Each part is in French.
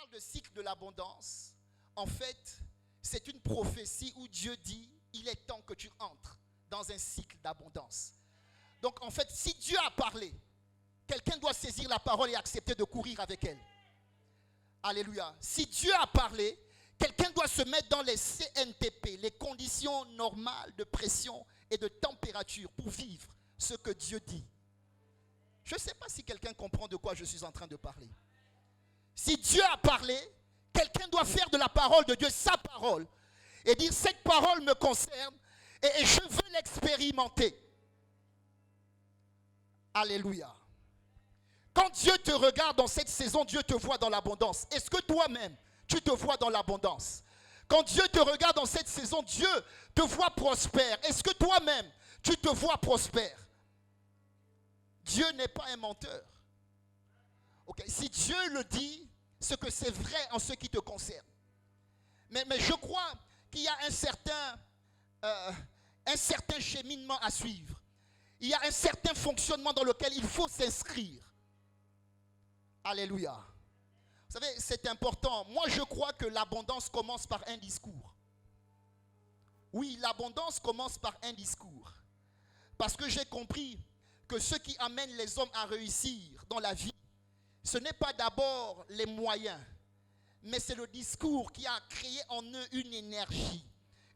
parle de cycle de l'abondance, en fait, c'est une prophétie où Dieu dit, il est temps que tu entres dans un cycle d'abondance. Donc en fait, si Dieu a parlé, quelqu'un doit saisir la parole et accepter de courir avec elle. Alléluia. Si Dieu a parlé, quelqu'un doit se mettre dans les CNTP, les conditions normales de pression et de température pour vivre ce que Dieu dit. Je ne sais pas si quelqu'un comprend de quoi je suis en train de parler. Si Dieu a parlé, quelqu'un doit faire de la parole de Dieu sa parole et dire cette parole me concerne et je veux l'expérimenter. Alléluia. Quand Dieu te regarde dans cette saison, Dieu te voit dans l'abondance. Est-ce que toi-même, tu te vois dans l'abondance? Quand Dieu te regarde dans cette saison, Dieu te voit prospère. Est-ce que toi-même, tu te vois prospère? Dieu n'est pas un menteur. Okay. Si Dieu le dit, c'est que c'est vrai en ce qui te concerne. Mais je crois qu'il y a un certain cheminement à suivre. Il y a un certain fonctionnement dans lequel il faut s'inscrire. Alléluia. Vous savez, c'est important. Moi, je crois que l'abondance commence par un discours. Oui, l'abondance commence par un discours. Parce que j'ai compris que ce qui amène les hommes à réussir dans la vie, ce n'est pas d'abord les moyens, mais c'est le discours qui a créé en eux une énergie,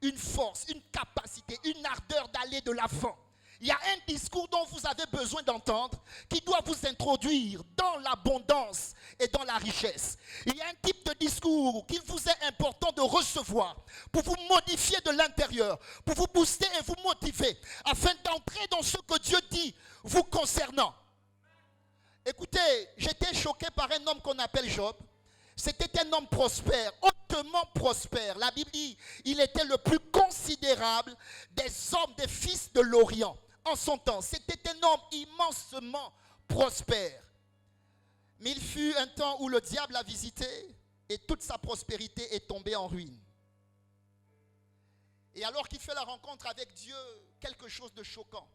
une force, une capacité, une ardeur d'aller de l'avant. Il y a un discours dont vous avez besoin d'entendre qui doit vous introduire dans l'abondance et dans la richesse. Il y a un type de discours qu'il vous est important de recevoir pour vous modifier de l'intérieur, pour vous booster et vous motiver afin d'entrer dans ce que Dieu dit vous concernant. Écoutez, j'étais choqué par un homme qu'on appelle Job. C'était un homme prospère, hautement prospère. La Bible dit, il était le plus considérable des hommes, des fils de l'Orient en son temps. C'était un homme immensement prospère. Mais il fut un temps où le diable l'a visité et toute sa prospérité est tombée en ruine. Et alors qu'il fait la rencontre avec Dieu, quelque chose de choquant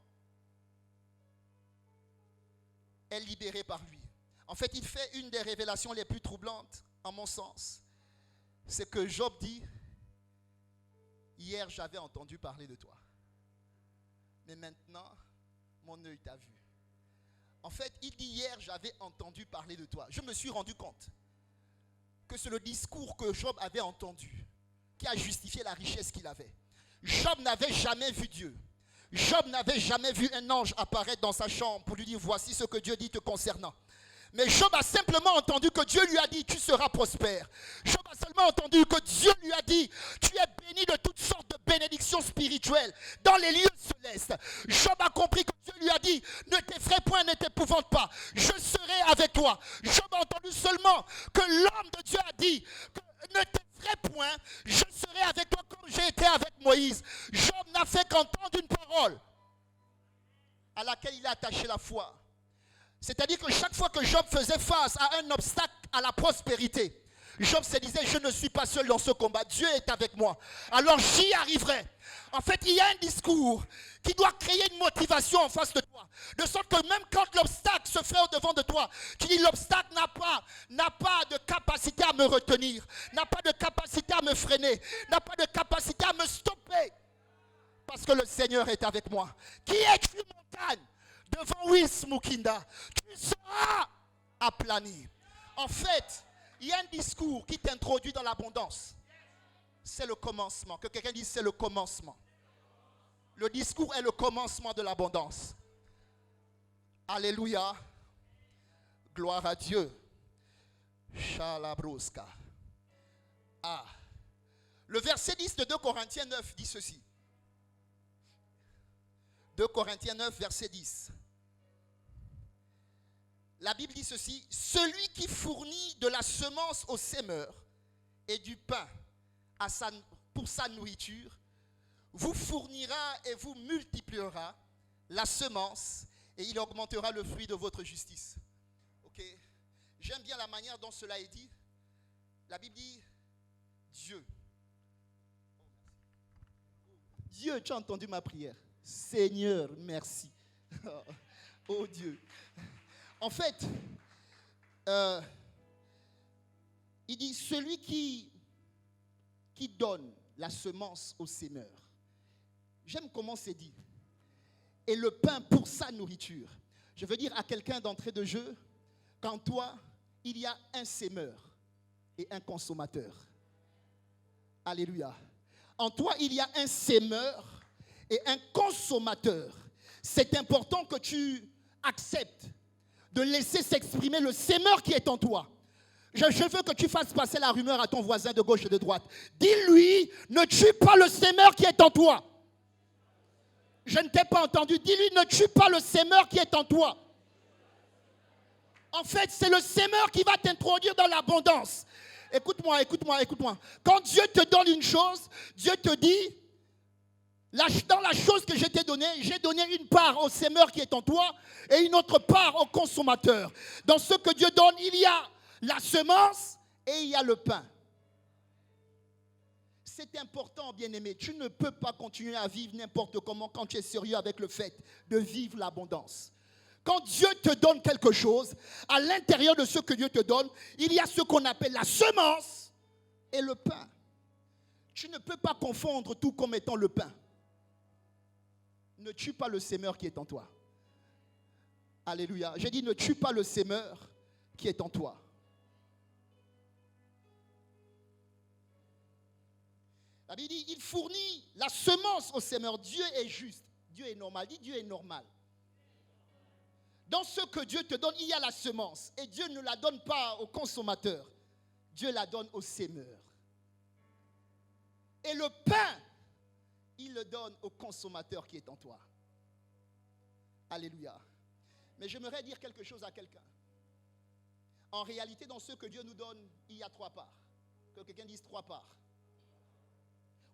est libéré par lui. En fait, il fait une des révélations les plus troublantes, en mon sens. C'est que Job dit, hier j'avais entendu parler de toi, mais maintenant mon œil t'a vu. En fait, il dit, hier j'avais entendu parler de toi. Je me suis rendu compte que c'est le discours que Job avait entendu qui a justifié la richesse qu'il avait. Job n'avait jamais vu Dieu. Job n'avait jamais vu un ange apparaître dans sa chambre pour lui dire, voici ce que Dieu dit te concernant. Mais Job a simplement entendu que Dieu lui a dit, tu seras prospère. Job a seulement entendu que Dieu lui a dit, tu es béni de toutes sortes de bénédictions spirituelles dans les lieux célestes. Job a compris que Dieu lui a dit, ne t'effraie point, ne t'épouvante pas, je serai avec toi. Job a entendu seulement que l'homme de Dieu a dit, que ne t'effraie point, je serai avec toi comme j'ai été avec Moïse. Job n'a fait qu'entendre une parole à laquelle il a attaché la foi. C'est-à-dire que chaque fois que Job faisait face à un obstacle à la prospérité, Job se disait, je ne suis pas seul dans ce combat, Dieu est avec moi, alors j'y arriverai. En fait, il y a un discours qui doit créer une motivation en face de toi, de sorte que même quand l'obstacle se fait au-devant de toi, tu dis, l'obstacle n'a pas de capacité à me retenir, n'a pas de capacité à me freiner, n'a pas de capacité à me stopper, parce que le Seigneur est avec moi. Qui est une montagne devant Wismukinda, tu seras aplani. En fait, il y a un discours qui t'introduit dans l'abondance. C'est le commencement. Que quelqu'un dise, c'est le commencement. Le discours est le commencement de l'abondance. Alléluia. Gloire à Dieu. Shalabruska. Ah. Le verset 10 de 2 Corinthiens 9 dit ceci. 2 Corinthiens 9, verset 10. La Bible dit ceci, celui qui fournit de la semence au semeur et du pain pour sa nourriture, vous fournira et vous multipliera la semence et il augmentera le fruit de votre justice. Ok. J'aime bien la manière dont cela est dit. La Bible dit Dieu. Dieu, tu as entendu ma prière. Seigneur, merci. Oh Dieu. En fait, Il dit, celui qui donne la semence au semeur. J'aime comment c'est dit. Et le pain pour sa nourriture. Je veux dire à quelqu'un d'entrée de jeu, qu'en toi, il y a un semeur et un consommateur. Alléluia. En toi, il y a un semeur et un consommateur. C'est important que tu acceptes de laisser s'exprimer le semeur qui est en toi. Je veux que tu fasses passer la rumeur à ton voisin de gauche et de droite. Dis-lui, ne tue pas le semeur qui est en toi. Je ne t'ai pas entendu. Dis-lui, ne tue pas le semeur qui est en toi. En fait, c'est le semeur qui va t'introduire dans l'abondance. Écoute-moi. Quand Dieu te donne une chose, Dieu te dit, dans la chose que je t'ai donnée, j'ai donné une part au semeur qui est en toi et une autre part au consommateur. Dans ce que Dieu donne, il y a la semence et il y a le pain. C'est important, bien-aimé. Tu ne peux pas continuer à vivre n'importe comment quand tu es sérieux avec le fait de vivre l'abondance. Quand Dieu te donne quelque chose, à l'intérieur de ce que Dieu te donne, il y a ce qu'on appelle la semence et le pain. Tu ne peux pas confondre tout comme étant le pain. Ne tue pas le semeur qui est en toi. Alléluia. J'ai dit ne tue pas le semeur qui est en toi. La Bible dit, il fournit la semence au semeur. Dieu est juste. Dieu est normal. Dis Dieu est normal. Dans ce que Dieu te donne, il y a la semence. Et Dieu ne la donne pas au consommateur. Dieu la donne au semeur. Et le pain, il le donne au consommateur qui est en toi. Alléluia. Mais j'aimerais dire quelque chose à quelqu'un. En réalité, dans ce que Dieu nous donne, il y a 3 parts. Que quelqu'un dise 3 parts.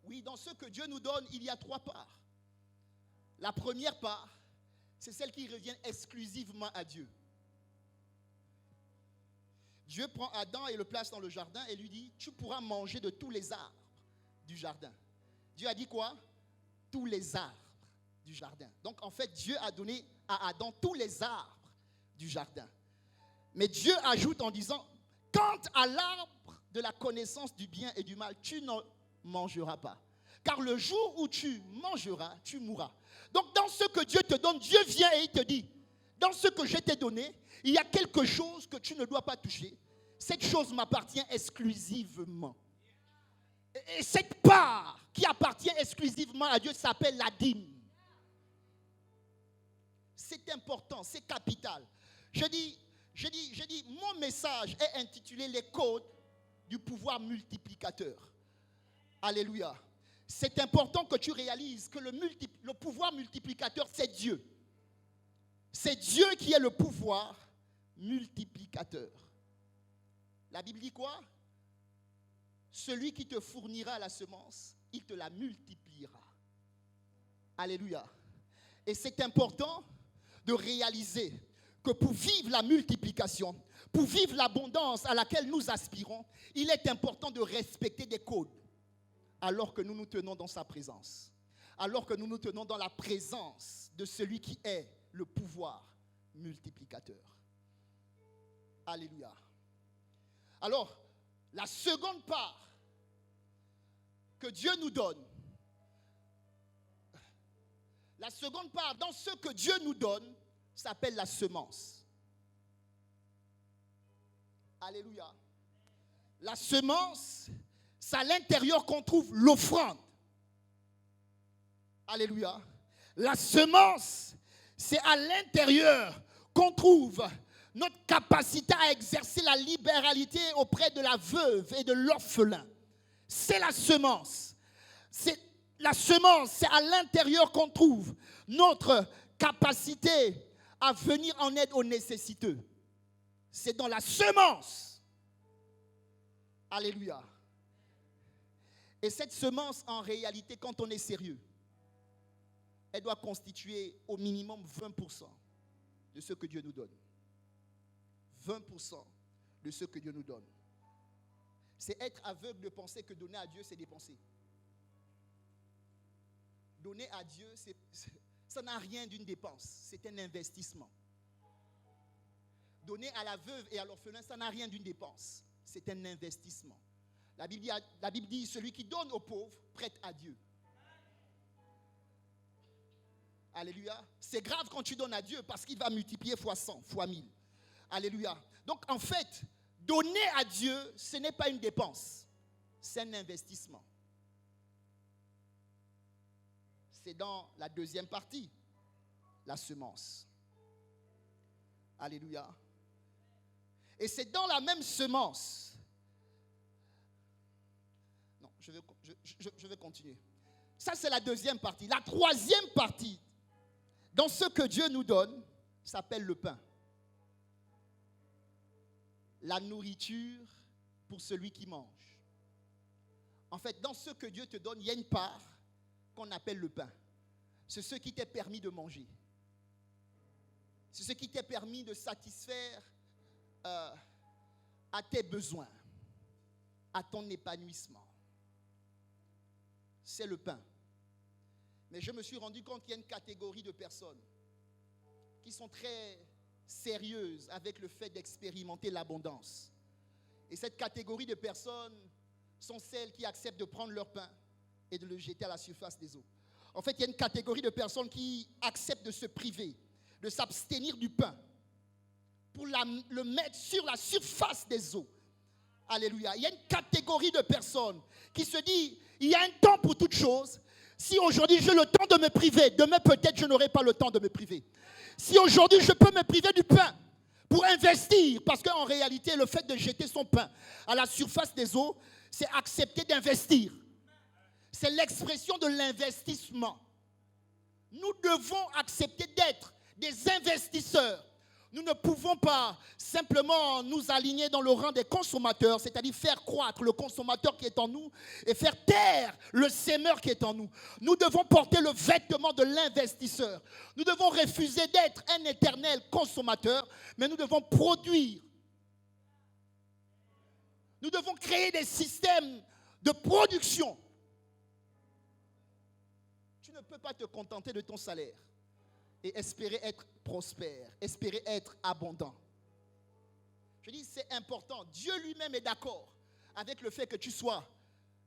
Oui, dans ce que Dieu nous donne, il y a 3 parts. La première part, c'est celle qui revient exclusivement à Dieu. Dieu prend Adam et le place dans le jardin et lui dit, tu pourras manger de tous les arbres du jardin. Dieu a dit quoi? Tous les arbres du jardin. Donc en fait, Dieu a donné à Adam tous les arbres du jardin. Mais Dieu ajoute en disant, quant à l'arbre de la connaissance du bien et du mal, tu n'en mangeras pas. Car le jour où tu mangeras, tu mourras. Donc dans ce que Dieu te donne, Dieu vient et il te dit, dans ce que je t'ai donné, il y a quelque chose que tu ne dois pas toucher. Cette chose m'appartient exclusivement. Et cette part qui appartient exclusivement à Dieu s'appelle la dîme. C'est important, c'est capital. Je dis, mon message est intitulé les codes du pouvoir multiplicateur. Alléluia. C'est important que tu réalises que le pouvoir multiplicateur, c'est Dieu. C'est Dieu qui est le pouvoir multiplicateur. La Bible dit quoi? Celui qui te fournira la semence, il te la multipliera. Alléluia. Et c'est important de réaliser que pour vivre la multiplication, pour vivre l'abondance à laquelle nous aspirons, il est important de respecter des codes. Alors que nous nous tenons dans sa présence. Alors que nous nous tenons dans la présence de celui qui est le pouvoir multiplicateur. Alléluia. Alors, la seconde part que Dieu nous donne, la seconde part dans ce que Dieu nous donne s'appelle la semence. Alléluia. La semence, c'est à l'intérieur qu'on trouve l'offrande. Alléluia. La semence, c'est à l'intérieur qu'on trouve notre capacité à exercer la libéralité auprès de la veuve et de l'orphelin. C'est la semence. La semence, c'est à l'intérieur qu'on trouve notre capacité à venir en aide aux nécessiteux. C'est dans la semence. Alléluia. Et cette semence, en réalité, quand on est sérieux, elle doit constituer au minimum 20% de ce que Dieu nous donne. 20% de ce que Dieu nous donne. C'est être aveugle de penser que donner à Dieu, c'est dépenser. Donner à Dieu, ça n'a rien d'une dépense, c'est un investissement. Donner à la veuve et à l'orphelin, ça n'a rien d'une dépense, c'est un investissement. La Bible dit, celui qui donne aux pauvres prête à Dieu. Alléluia. C'est grave quand tu donnes à Dieu parce qu'il va multiplier fois 100, fois 1000. Alléluia. Donc en fait, donner à Dieu, ce n'est pas une dépense, c'est un investissement. C'est dans la deuxième partie, la semence. Alléluia. Et c'est dans la même semence. Non, je vais continuer. Ça, c'est la deuxième partie. La troisième partie, dans ce que Dieu nous donne, s'appelle le pain. La nourriture pour celui qui mange. En fait, dans ce que Dieu te donne, il y a une part qu'on appelle le pain. C'est ce qui t'est permis de manger. C'est ce qui t'est permis de satisfaire à tes besoins, à ton épanouissement. C'est le pain. Mais je me suis rendu compte qu'il y a une catégorie de personnes qui sont très sérieuses avec le fait d'expérimenter l'abondance. Et cette catégorie de personnes sont celles qui acceptent de prendre leur pain et de le jeter à la surface des eaux. En fait, il y a une catégorie de personnes qui acceptent de se priver, de s'abstenir du pain pour le mettre sur la surface des eaux. Alléluia. Il y a une catégorie de personnes qui se dit, il y a un temps pour toute chose. Si aujourd'hui j'ai le temps de me priver, demain peut-être je n'aurai pas le temps de me priver. Si aujourd'hui je peux me priver du pain pour investir, parce qu'en réalité le fait de jeter son pain à la surface des eaux, c'est accepter d'investir. C'est l'expression de l'investissement. Nous devons accepter d'être des investisseurs. Nous ne pouvons pas simplement nous aligner dans le rang des consommateurs, c'est-à-dire faire croître le consommateur qui est en nous et faire taire le sémeur qui est en nous. Nous devons porter le vêtement de l'investisseur. Nous devons refuser d'être un éternel consommateur, mais nous devons produire. Nous devons créer des systèmes de production. Tu ne peux pas te contenter de ton salaire et espérer être prospère, espérer être abondant. Je dis, c'est important. Dieu lui-même est d'accord avec le fait que tu sois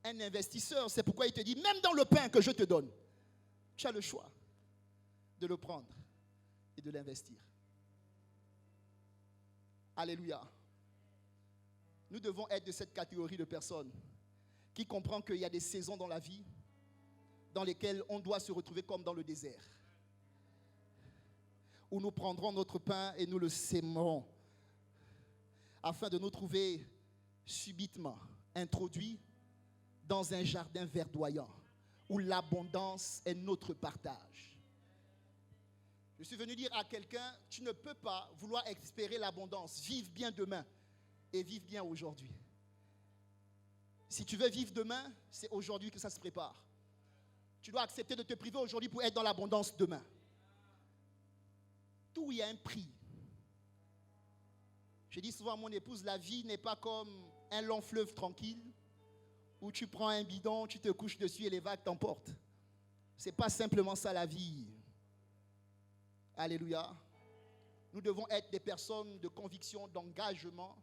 un investisseur. C'est pourquoi il te dit, même dans le pain que je te donne, tu as le choix de le prendre et de l'investir. Alléluia. Nous devons être de cette catégorie de personnes qui comprend qu'il y a des saisons dans la vie dans lesquelles on doit se retrouver comme dans le désert, où nous prendrons notre pain et nous le sèmerons, afin de nous trouver subitement introduits dans un jardin verdoyant, où l'abondance est notre partage. Je suis venu dire à quelqu'un, tu ne peux pas vouloir espérer l'abondance, vive bien demain et vive bien aujourd'hui. Si tu veux vivre demain, c'est aujourd'hui que ça se prépare. Tu dois accepter de te priver aujourd'hui pour être dans l'abondance demain. Tout y a un prix. Je dis souvent à mon épouse, la vie n'est pas comme un long fleuve tranquille où tu prends un bidon, tu te couches dessus et les vagues t'emportent. Ce n'est pas simplement ça la vie. Alléluia. Nous devons être des personnes de conviction, d'engagement.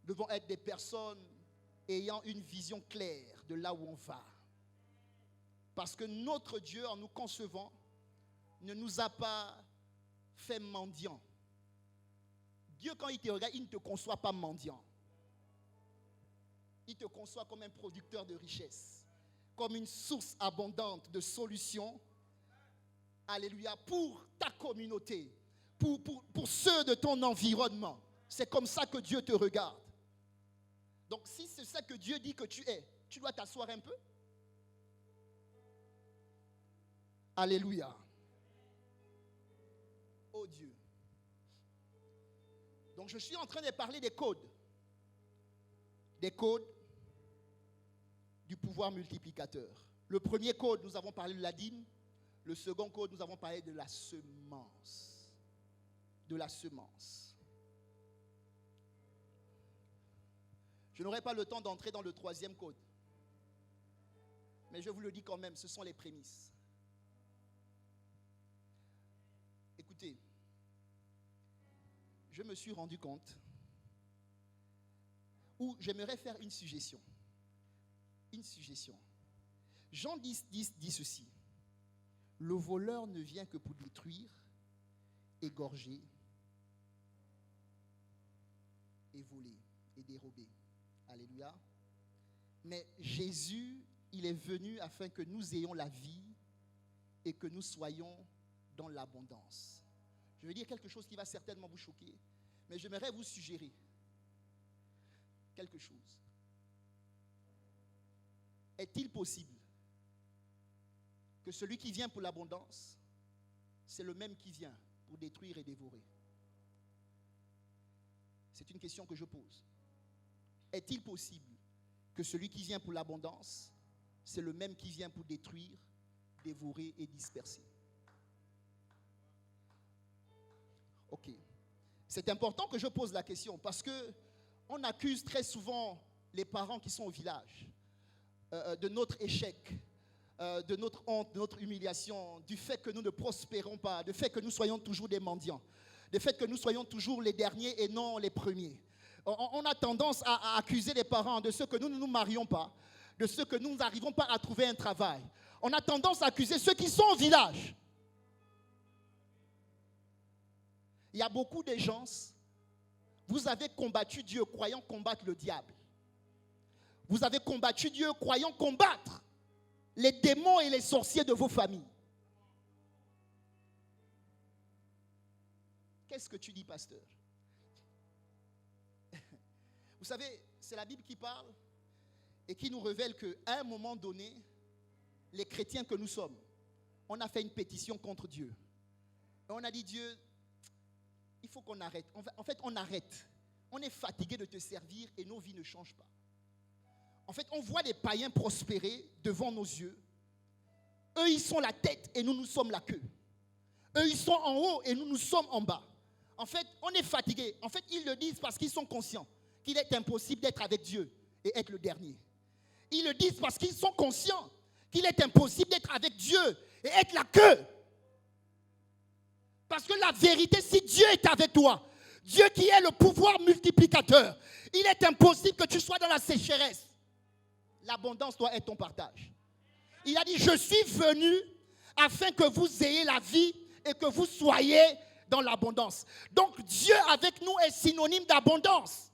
Nous devons être des personnes ayant une vision claire de là où on va. Parce que notre Dieu, en nous concevant, ne nous a pas fait mendiant. Dieu, quand il te regarde, il ne te conçoit pas mendiant. Il te conçoit comme un producteur de richesse, comme une source abondante de solutions. Alléluia, pour ta communauté, pour ceux de ton environnement. C'est comme ça que Dieu te regarde. Donc si c'est ça que Dieu dit que tu es, tu dois t'asseoir un peu. Alléluia. Oh Dieu. Donc je suis en train de parler des codes. Des codes du pouvoir multiplicateur. Le premier code, nous avons parlé de la dîme. Le second code, nous avons parlé de la semence. De la semence. Je n'aurai pas le temps d'entrer dans le troisième code. Mais je vous le dis quand même, ce sont les prémices. Écoutez, je me suis rendu compte, où j'aimerais faire une suggestion. Une suggestion. Jean 10 dit ceci. Le voleur ne vient que pour détruire, égorger et voler et dérober. Alléluia. Mais Jésus, il est venu afin que nous ayons la vie et que nous soyons dans l'abondance. Je vais dire quelque chose qui va certainement vous choquer, mais j'aimerais vous suggérer quelque chose. Est-il possible que celui qui vient pour l'abondance, c'est le même qui vient pour détruire et dévorer? C'est une question que je pose. Est-il possible que celui qui vient pour l'abondance, c'est le même qui vient pour détruire, dévorer et disperser? Ok. C'est important que je pose la question parce que on accuse très souvent les parents qui sont au village de notre échec, de notre honte, de notre humiliation, du fait que nous ne prospérons pas, du fait que nous soyons toujours des mendiants, du fait que nous soyons toujours les derniers et non les premiers. On a tendance à accuser les parents de ce que nous ne nous marions pas, de ce que nous n'arrivons pas à trouver un travail. On a tendance à accuser ceux qui sont au village. Il y a beaucoup de gens, vous avez combattu Dieu croyant combattre le diable. Vous avez combattu Dieu croyant combattre les démons et les sorciers de vos familles. Qu'est-ce que tu dis, pasteur? Vous savez, c'est la Bible qui parle et qui nous révèle qu'à un moment donné, les chrétiens que nous sommes, on a fait une pétition contre Dieu. Et on a dit, Dieu, il faut qu'on arrête. En fait, on arrête. On est fatigué de te servir et nos vies ne changent pas. En fait, on voit des païens prospérer devant nos yeux. Eux, ils sont la tête et nous, nous sommes la queue. Eux, ils sont en haut et nous, nous sommes en bas. En fait, on est fatigué. En fait, ils le disent parce qu'ils sont conscients qu'il est impossible d'être avec Dieu et être le dernier. Ils le disent parce qu'ils sont conscients qu'il est impossible d'être avec Dieu et être la queue. Parce que la vérité, si Dieu est avec toi, Dieu qui est le pouvoir multiplicateur, il est impossible que tu sois dans la sécheresse. L'abondance doit être ton partage. Il a dit, je suis venu afin que vous ayez la vie et que vous soyez dans l'abondance. Donc Dieu avec nous est synonyme d'abondance.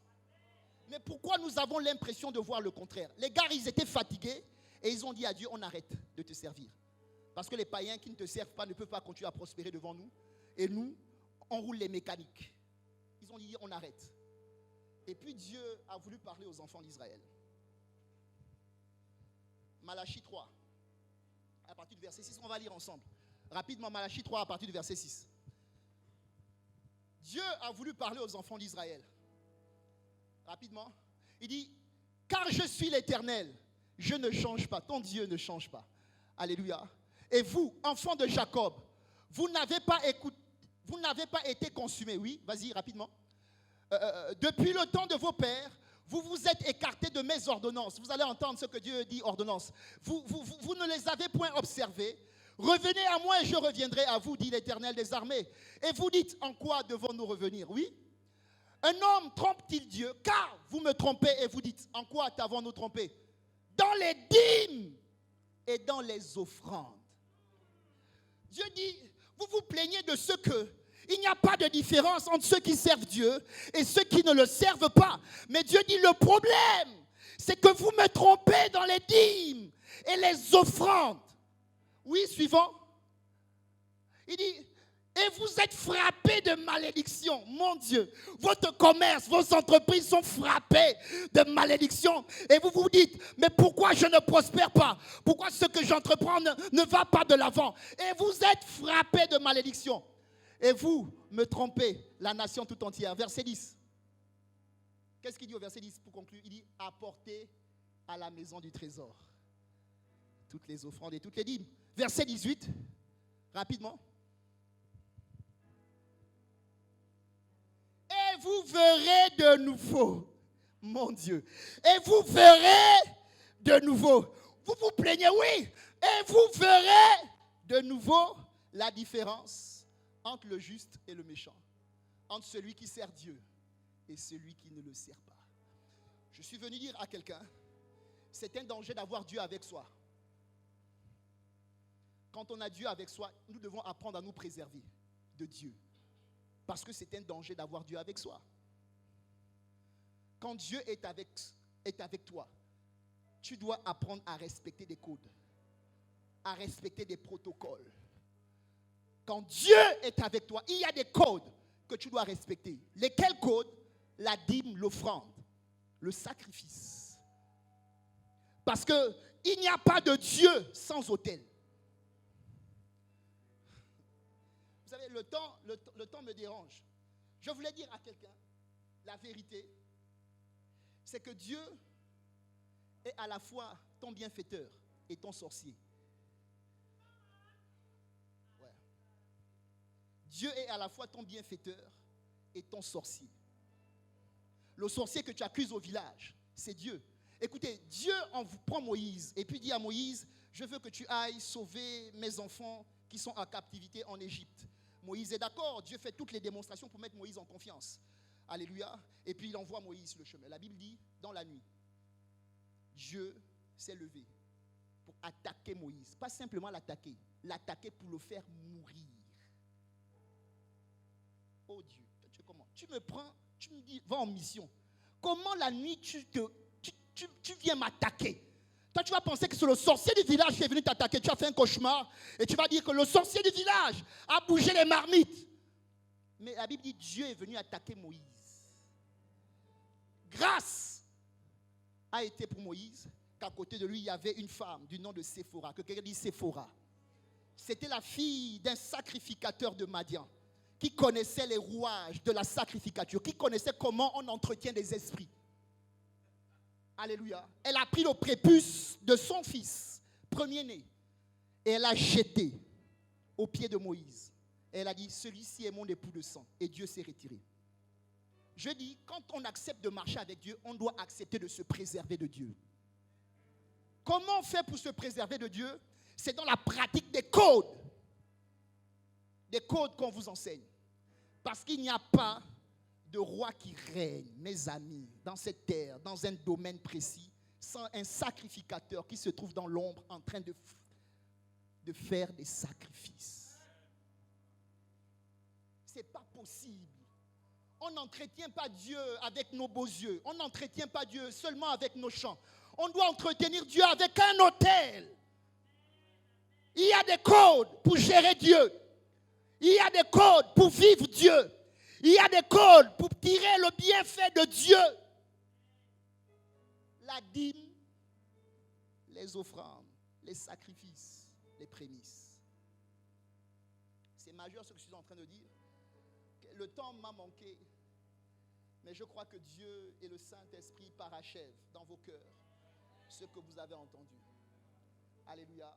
Mais pourquoi nous avons l'impression de voir le contraire? Les gars, ils étaient fatigués et ils ont dit à Dieu, on arrête de te servir. Parce que les païens qui ne te servent pas ne peuvent pas continuer à prospérer devant nous. Et nous, on roule les mécaniques. Ils ont dit, on arrête. Et puis Dieu a voulu parler aux enfants d'Israël. Malachie 3, à partir du verset 6, on va lire ensemble. Rapidement, Malachie 3, à partir du verset 6. Dieu a voulu parler aux enfants d'Israël. Rapidement. Il dit, car je suis l'Éternel, je ne change pas. Ton Dieu ne change pas. Alléluia. Et vous, enfants de Jacob, vous n'avez pas été consumés. Oui, vas-y, rapidement. Depuis le temps de vos pères, vous vous êtes écartés de mes ordonnances. Vous allez entendre ce que Dieu dit, ordonnances. Vous ne les avez point observées. Revenez à moi et je reviendrai à vous, dit l'Éternel des armées. Et vous dites, en quoi devons-nous revenir? Oui. Un homme trompe-t-il Dieu? Car vous me trompez et vous dites, en quoi t'avons-nous trompé? Dans les dîmes et dans les offrandes. Dieu dit, vous vous plaignez de ce que il n'y a pas de différence entre ceux qui servent Dieu et ceux qui ne le servent pas. Mais Dieu dit, le problème, c'est que vous me trompez dans les dîmes et les offrandes. Oui, suivant. Il dit, et vous êtes frappés de malédiction. Mon Dieu, votre commerce, vos entreprises sont frappées de malédiction. Et vous vous dites, mais pourquoi je ne prospère pas? Pourquoi ce que j'entreprends ne va pas de l'avant? Et vous êtes frappés de malédiction. Et vous me trompez, la nation tout entière. Verset 10. Qu'est-ce qu'il dit au verset 10 pour conclure? Il dit, apportez à la maison du trésor toutes les offrandes et toutes les dîmes. Verset 18, rapidement. Et vous verrez de nouveau, mon Dieu, et vous verrez de nouveau. Vous vous plaignez, oui, et vous verrez de nouveau la différence entre le juste et le méchant, entre celui qui sert Dieu et celui qui ne le sert pas. Je suis venu dire à quelqu'un, c'est un danger d'avoir Dieu avec soi. Quand on a Dieu avec soi, nous devons apprendre à nous préserver de Dieu. Parce que c'est un danger d'avoir Dieu avec soi. Quand Dieu est avec toi, tu dois apprendre à respecter des codes, à respecter des protocoles. Quand Dieu est avec toi, il y a des codes que tu dois respecter. Lesquels codes? La dîme, l'offrande, le sacrifice. Parce qu'il n'y a pas de Dieu sans autel. Vous savez, le temps me dérange. Je voulais dire à quelqu'un, la vérité, c'est que Dieu est à la fois ton bienfaiteur et ton sorcier. Ouais. Dieu est à la fois ton bienfaiteur et ton sorcier. Le sorcier que tu accuses au village, c'est Dieu. Écoutez, Dieu prend Moïse et puis dit à Moïse, je veux que tu ailles sauver mes enfants qui sont en captivité en Égypte. Moïse est d'accord, Dieu fait toutes les démonstrations pour mettre Moïse en confiance. Alléluia. Et puis il envoie Moïse sur le chemin. La Bible dit, dans la nuit, Dieu s'est levé pour attaquer Moïse. Pas simplement l'attaquer pour le faire mourir. Oh Dieu, tu sais comment? Tu me prends, tu me dis, va en mission. Comment la nuit tu viens m'attaquer? Toi, tu vas penser que c'est le sorcier du village qui est venu t'attaquer. Tu as fait un cauchemar et tu vas dire que le sorcier du village a bougé les marmites. Mais la Bible dit Dieu est venu attaquer Moïse. Grâce a été pour Moïse qu'à côté de lui, il y avait une femme du nom de Séphora. Que quelqu'un dit Séphora. C'était la fille d'un sacrificateur de Madian qui connaissait les rouages de la sacrificature, qui connaissait comment on entretient des esprits. Alléluia. Elle a pris le prépuce de son fils, premier-né, et elle l'a jeté aux pieds de Moïse. Et elle a dit, celui-ci est mon époux de sang. Et Dieu s'est retiré. Je dis, quand on accepte de marcher avec Dieu, on doit accepter de se préserver de Dieu. Comment on fait pour se préserver de Dieu? C'est dans la pratique des codes. Des codes qu'on vous enseigne. Parce qu'il n'y a pas de roi qui règne, mes amis, dans cette terre, dans un domaine précis, sans un sacrificateur qui se trouve dans l'ombre en train de faire des sacrifices. Ce n'est pas possible. On n'entretient pas Dieu avec nos beaux yeux. On n'entretient pas Dieu seulement avec nos chants. On doit entretenir Dieu avec un autel. Il y a des codes pour gérer Dieu. Il y a des codes pour vivre Dieu. Il y a des codes pour tirer le bienfait de Dieu. La dîme, les offrandes, les sacrifices, les prémices. C'est majeur ce que je suis en train de dire. Le temps m'a manqué, mais je crois que Dieu et le Saint-Esprit parachèvent dans vos cœurs ce que vous avez entendu. Alléluia.